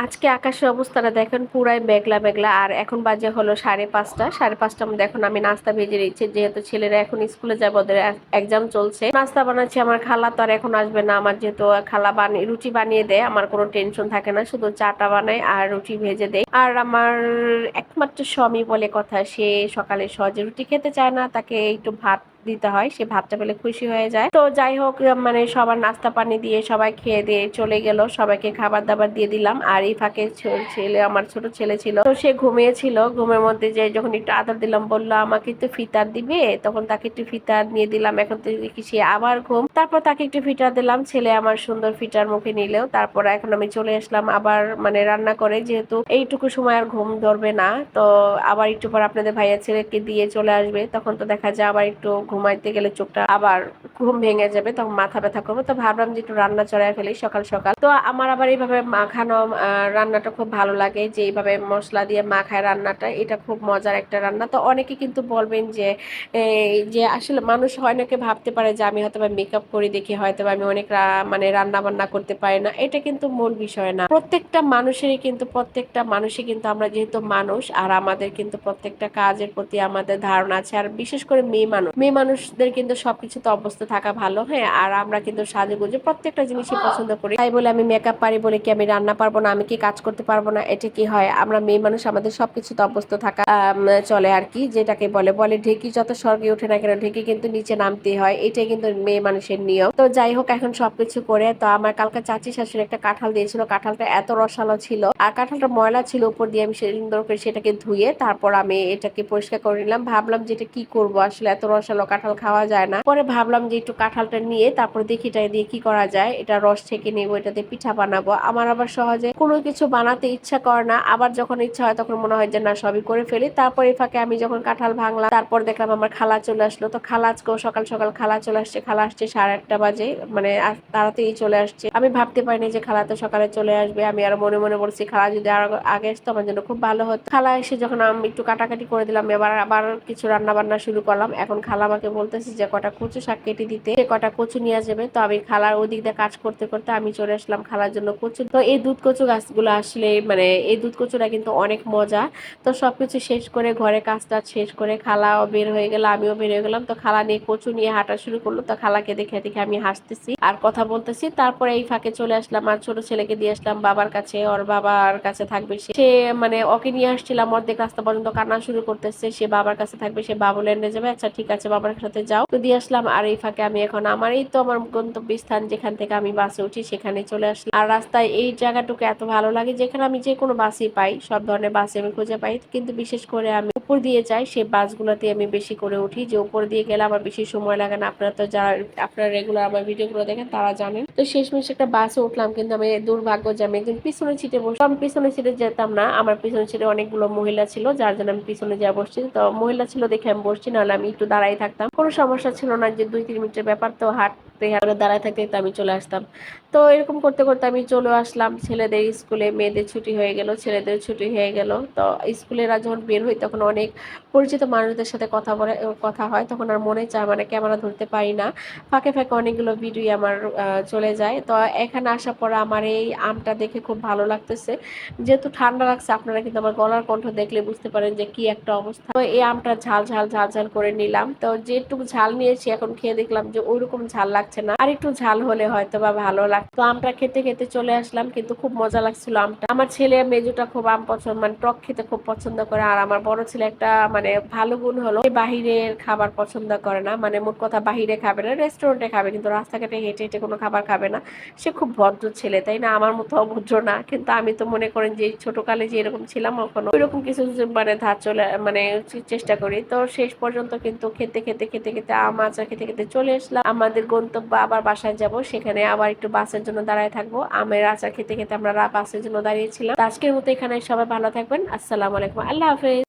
আজকে আকাশের অবস্থাটা দেখেন পুরাই মেঘলা মেঘলা। আর এখন বাজে হলো 5:30। 5:30 মধ্যে এখন আমি নাস্তা ভেজে নিচ্ছি, যেহেতু ছেলেরা এখন স্কুলে যাবে, ওদের এক্সাম চলছে। নাস্তা বানাচ্ছি। আমার খালা তো আর এখন আসবে না, আমার যেহেতু খালা রুটি বানিয়ে দেয়, আমার কোনো টেনশন থাকে না, শুধু চাটা বানায় আর রুটি ভেজে দেয়। আর আমার একমাত্র স্বামী বলে কথা, সে সকালে সহজে রুটি খেতে চায় না, তাকে একটু ভাত দিতে হয়, সে ভাতটা পেলে খুশি হয়ে যায়। তো যাই হোক, মানে সবার নাস্তা পানি দিয়ে সবাই খেয়ে দিয়ে চলে গেল, সবাইকে খাবার দাবার দিয়ে দিলাম। আর এই ফাঁকে ছেলে, আমার ছোট ছেলে ছিল, তো সে ঘুমিয়েছিল। ঘুমের মধ্যে যে যখন একটু আদর দিলাম, বললো আমাকে একটু ফিতার দিবে, তখন তাকে একটু ফিতার নিয়ে দিলাম। এখন তো দেখি সে আবার ঘুম, তারপর তাকে একটু ফিটার দিলাম, ছেলে আমার সুন্দর ফিটার মুখে নিলেও। তারপর এখন আমি চলে আসলাম আবার মানে রান্না করে, যেহেতু এইটুকু সময় আর ঘুম ধরবে না। তো আবার একটু পর আপনাদের ভাইয়া ছেলেকে দিয়ে চলে আসবে, তখন তো দেখা যায় আবার একটু ঘুমাইতে গেলে চোখটা আবার ঘুম ভেঙে যাবে, তখন মাথা ব্যথা করবো। তো ভাবলাম যে একটু রান্না চড়াই ফেলি সকাল সকাল। তো আমার আবার এইভাবে মাখানো রান্নাটা খুব ভালো লাগে, যে এইভাবে মশলা দিয়ে মাখায় রান্নাটা, এটা খুব মজার একটা রান্না। তো অনেকে কিন্তু বলবেন যে যে আসলে মানুষ অনেকে ভাবতে পারে যে আমি হয়তো বা মেকআপ করি দেখে হয়তো আমি অনেক মানে রান্না বান্না করতে পারি না, এটা কিন্তু মূল বিষয় না। প্রত্যেকটা মানুষই কিন্তু আমরা যেহেতু মানুষ, আর আমাদের কিন্তু প্রত্যেকটা কাজের প্রতি আমাদের ধারণা আছে। আর বিশেষ করে মেয়ে মানুষদের কিন্তু সবকিছুতে অভ্যস্ত থাকা ভালো। হ্যাঁ, আর আমরা কিন্তু সাজুগুজু প্রত্যেকটা জিনিসই পছন্দ করি, তাই বলে আমি মেকআপ পারি বলে কি আমি রান্না পারবো না, আমি কি কাজ করতে পারবো না, এটা কি হয়? আমরা মেয়ে মানুষ, আমাদের সবকিছুতে অভ্যস্ত থাকা চলে আর কি। যেটাকে বলে বলে ঢেকি যত স্বর্গে ওঠে না কেন, ঢেকি কিন্তু নিচে নামতে হয়, এটাই কিন্তু মেয়ে মানুষের নিয়ম। তো যাই হোক, এখন সবকিছু করে তো আমার কালকে চাচি শাশুড়ি একটা কাঁঠাল দিয়েছিল, কাঁঠালটা এত রসালো ছিল, আর কাঁঠালটা ময়লা ছিল উপর দিয়ে, আমি সুন্দর করে সেটাকে ধুয়ে তারপর আমি এটাকে পরিষ্কার করে নিলাম। ভাবলাম যে এটা কি করব, আসলে এত রসালো কাঁঠাল খাওয়া যায় না। পরে ভাবলাম যে একটু কাঁঠালটা নিয়ে তারপর দেখি এটা দিয়ে কি করা যায়, এটা রস ছেঁকে নেবো, এটাতে পিঠা বানাবো। আমার আবার সহজে কোনো কিছু বানাতে ইচ্ছা করে না, আবার যখন ইচ্ছা হয় তখন মনে হয় যে না সবই করে ফেলি। তারপর এই ফাঁকে আমি যখন কাঁঠাল ভাঙলাম, তারপর দেখলাম আমার খালা চলে আসলো। তো খালা আজকেও সকাল সকাল খালা চলে আসছে, খালা আসছে 8:30 বাজে, মানে তাড়াতাড়ি চলে আসছে। আমি ভাবতে পারিনি যে খালা তো সকালে চলে আসবে, আমি আর মনে মনে বলছি খালা যদি আরো আগে আসতো আমার জন্য খুব ভালো হতো। খালা এসে যখন আমি একটু কাটাকাটি করে দিলাম, এবার আবার কিছু রান্না বান্না শুরু করলাম। এখন খালা আমাকে বলতেছি যে কটা কচু শাক কেটে দিতে, সে কটা কচু নিয়ে যাবে। তো আমি খালার ওদিক দিয়ে কাজ করতে করতে আমি চলে আসলাম খালার জন্য কচু। তো এই দুধ কচু গাছগুলো আসলে মানে এই দুধ কচুটা কিন্তু অনেক মজা। তো সবকিছু শেষ করে ঘরে কাজটা শেষ করে খালাও বের হয়ে গেল, আমিও বের হয়ে গেলাম। তো খালা নিয়ে কচু নিয়ে হাঁটা শুরু করলো। তো খালাকে দেখে দেখে আমি হাসতেছি আর কথা বলতেছি। তারপরে এই ফাঁকে চলে আসলাম আর ছোট ছেলেকে দিয়ে আসলাম বাবার কাছে, ওর বাবার কাছে থাকবে সে। মানে ওকে নিয়ে আসছিলাম, অর্ধেক রাস্তা পর্যন্ত কান্না শুরু করতেছে, সে বাবার কাছে থাকবে, সে বাবু লেনে যাবে। আচ্ছা ঠিক আছে, বাবার সাথে যাও। তো দিয়ে আসলাম। আর এই ফাঁকে আমি এখন আমার এই তো আমার গন্তব্যস্থান যেখান থেকে আমি বাসে উঠি সেখানে চলে আসলাম। আর রাস্তায় এই জায়গাটুকু এত ভালো লাগে, যেখানে আমি যে কোনো বাসই পাই, সব ধরনের বাসে আমি খুঁজে পাই, কিন্তু বিশেষ করে আমি উপর দিয়ে যাই, সেই বাসগুলোতে আমি বেশি করে উঠি, যে উপর দিয়ে গেলে আমার বেশি সময় লাগে না। আপনারা তো যারা আপনারা রেগুলার আমার ভিডিওগুলো দেখেন তারা জানেন। তো শেষমেশ একটা বাসে উঠলাম, কিন্তু আমি দুর্ভাগ্য যে আমি একদম পিছনের সিটে বসে, আমি পিছনের সিটে যেতাম না, আমার পিছনের সিটে অনেকগুলো মহিলা ছিল, যার জন্য আমি পিছনে যা বসছি। তো মহিলা ছিল দেখে আমি বসছি, নাহলে আমি একটু দাঁড়াই থাকতাম, কোনো সমস্যা ছিল না, যে 2-3 মিনিটের ব্যাপার, তো হাঁটতে হাঁটতে দাঁড়ায় থাকতে তো আমি চলে আসতাম। তো এরকম করতে করতে আমি চলে আসলাম ছেলেদের স্কুলে। মেয়েদের ছুটি হয়ে গেল, ছেলেদের ছুটি হয়ে গেল। তো স্কুলেরা যখন বের হই তখন অনেক পরিচিত মানুষদের সাথে কথা হয়, তখন আর মনে চায় মানে ক্যামেরা ধরতে পারি না, ফাঁকে ফাঁকে অনেকগুলো ভিডিও আমার চলে যায়। তো এখানে আসার পর আমার এই আমটা দেখে খুব ভালো লাগতেছে, যেহেতু ঠান্ডা লাগছে, আপনারা কিন্তু আমার গলার কণ্ঠ দেখলে বুঝতে পারেন যে কি একটা অবস্থা। তো এই আমটা ঝাল ঝাল ঝাল ঝাল করে নিলাম। তো যেটুকু ঝাল নিয়েছি এখন খেয়ে দেখলাম যে ওইরকম ঝাল লাগছে না, আর একটু ঝাল হলে হয়তো বা ভালো লাগতো। তো আমটা খেতে খেতে চলে আসলাম, কিন্তু খুব মজা লাগছিল আমটা। আমার ছেলে মেজুটা খুব আম পছন্দ, মানে টক খেতে খুব পছন্দ করে। আর আমার বড় ছেলে একটা মানে ভালো গুণ হলো, সে বাহিরের খাবার পছন্দ করে না, মানে মোট কথা বাহিরে খাবে না, রেস্টুরেন্টে খাবে, কিন্তু রাস্তাঘাটে হেঁটে হেঁটে কোনো খাবার খাবে না। সে খুব ভদ্র ছেলে, তাই না? আমার মতো অভদ্র না, কিন্তু আমি তো মনে করেন যে ছোটকালে যে এরকম ছিলাম, এখনো ওইরকম কিছু মানে ধার চলে মানে চেষ্টা করি। তো শেষ পর্যন্ত কিন্তু খেতে খেতে খেতে খেতে আম আচার খেতে খেতে চলে আসলাম আমাদের গন্তব্য। আবার বাসায় যাব, সেখানে আবার একটু বাসের জন্য দাঁড়ায় থাকবো। আমের আচার খেতে খেতে আমরা বাসের জন্য দাঁড়িয়েছিলাম। তো আজকের মতো এখানে সবাই ভালো থাকবেন। আসসালামু আলাইকুম, আল্লাহ হাফেজ।